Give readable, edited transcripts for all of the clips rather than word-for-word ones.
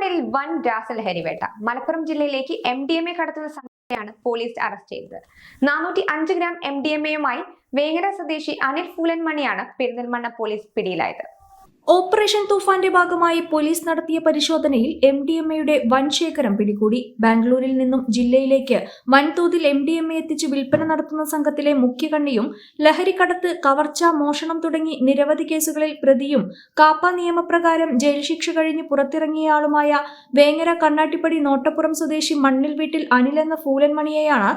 പെരിന്തൽമണ്ണയിൽ വൻ രാസലഹരി വേട്ട. മലപ്പുറം ജില്ലയിലേക്ക് MDMA കടത്തുന്ന സംഘത്തെയാണ് പോലീസ് അറസ്റ്റ് ചെയ്തത്. 405 ഗ്രാം MDMAയുമായി വേങ്ങര സ്വദേശി അനിൽ ഫൂലൻമണിയാണ് പെരിന്തൽമണ്ണ പോലീസ് പിടിയിലായത്. ഓപ്പറേഷൻ തൂഫാന്റെ ഭാഗമായി പോലീസ് നടത്തിയ പരിശോധനയിൽ MDMAയുടെ വൻ ശേഖരം പിടികൂടി. ബാംഗ്ലൂരിൽ നിന്നും ജില്ലയിലേക്ക് വൻതോതിൽ MDMA എത്തിച്ച് വിൽപ്പന നടത്തുന്ന സംഘത്തിലെ മുഖ്യകണ്ണിയും ലഹരിക്കടത്ത്, കവർച്ച, മോഷണം തുടങ്ങി നിരവധി കേസുകളിൽ പ്രതിയും കാപ്പ നിയമപ്രകാരം ജയിൽ ശിക്ഷ കഴിഞ്ഞ് പുറത്തിറങ്ങിയയാളുമായ വേങ്ങര കണ്ണാട്ടിപ്പടി നോട്ടപ്പുറം സ്വദേശി മണ്ണിൽ വീട്ടിൽ അനിൽ എന്ന ഫൂലൻമണിയെയാണ്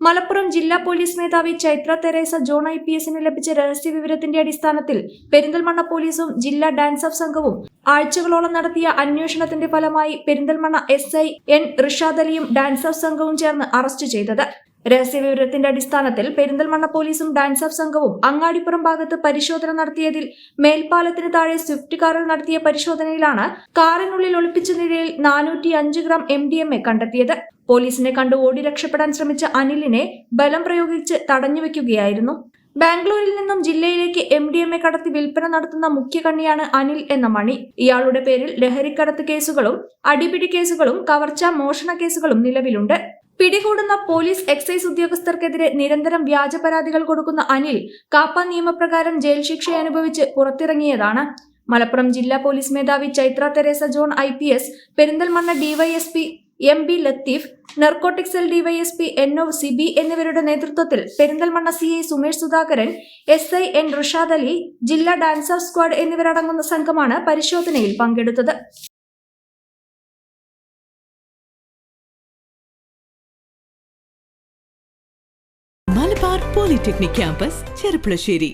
മലപ്പുറം ജില്ലാ പോലീസ് മേധാവി ചൈത്ര തെരേസ ജോൺ IPSന് ലഭിച്ച രഹസ്യവിവരത്തിന്റെ അടിസ്ഥാനത്തിൽ പെരിന്തൽമണ്ണ പോലീസും ജില്ലാ ഡാൻസ് ഓഫ് സംഘവും ആഴ്ചകളോളം നടത്തിയ അന്വേഷണത്തിന്റെ ഫലമായി പെരിന്തൽമണ്ണ SI N റിഷാദ് അലിയും ഡാൻസ് ഓഫ് സംഘവും ചേർന്ന് അറസ്റ്റ് ചെയ്തത്. രഹസ്യവിവരത്തിന്റെ അടിസ്ഥാനത്തിൽ പെരിന്തൽമണ്ണ പോലീസും ഡാൻസ് ഓഫ് സംഘവും അങ്ങാടിപ്പുറം ഭാഗത്ത് പരിശോധന നടത്തിയതിൽ മേൽപ്പാലത്തിന് താഴെ സ്വിഫ്റ്റ് കാറിൽ നടത്തിയ പരിശോധനയിലാണ് കാറിനുള്ളിൽ ഒളിപ്പിച്ച നിലയിൽ 405 ഗ്രാം MDMA കണ്ടെത്തിയത്. പോലീസിനെ കണ്ട് ഓടി രക്ഷപ്പെടാൻ ശ്രമിച്ച അനിലിനെ ബലം പ്രയോഗിച്ച് തടഞ്ഞുവെക്കുകയായിരുന്നു. ബാംഗ്ലൂരിൽ നിന്നും ജില്ലയിലേക്ക് MDMA കടത്തി വിൽപ്പന നടത്തുന്ന മുഖ്യകണ്ണിയാണ് അനിൽ എന്ന മണി. ഇയാളുടെ പേരിൽ ലഹരിക്കടത്ത് കേസുകളും അടിപിടി കേസുകളും കവർച്ച, മോഷണ കേസുകളും നിലവിലുണ്ട്. പിടികൂടുന്ന പോലീസ്, എക്സൈസ് ഉദ്യോഗസ്ഥർക്കെതിരെ നിരന്തരം വ്യാജ പരാതികൾ കൊടുക്കുന്ന അനിൽ കാപ്പ നിയമപ്രകാരം ജയിൽ ശിക്ഷ അനുഭവിച്ച് പുറത്തിറങ്ങിയതാണ്. മലപ്പുറം ജില്ലാ പോലീസ് മേധാവി Chaithra Theresa John IPS, Perinthalmanna DYSP MB Latheef, narcotic cell DYSP NO Siby എന്നിവരുടെ നേതൃത്വത്തിൽ Perinthalmanna CI Sumesh Sudhakaran, SI N Rishad Ali, ജില്ലാ ഡാൻസ് ഓഫ് സ്ക്വാഡ് എന്നിവരടങ്ങുന്ന സംഘമാണ് പരിശോധനയിൽ പങ്കെടുത്തത്. Malabar polytechnic campus Cherpulassery.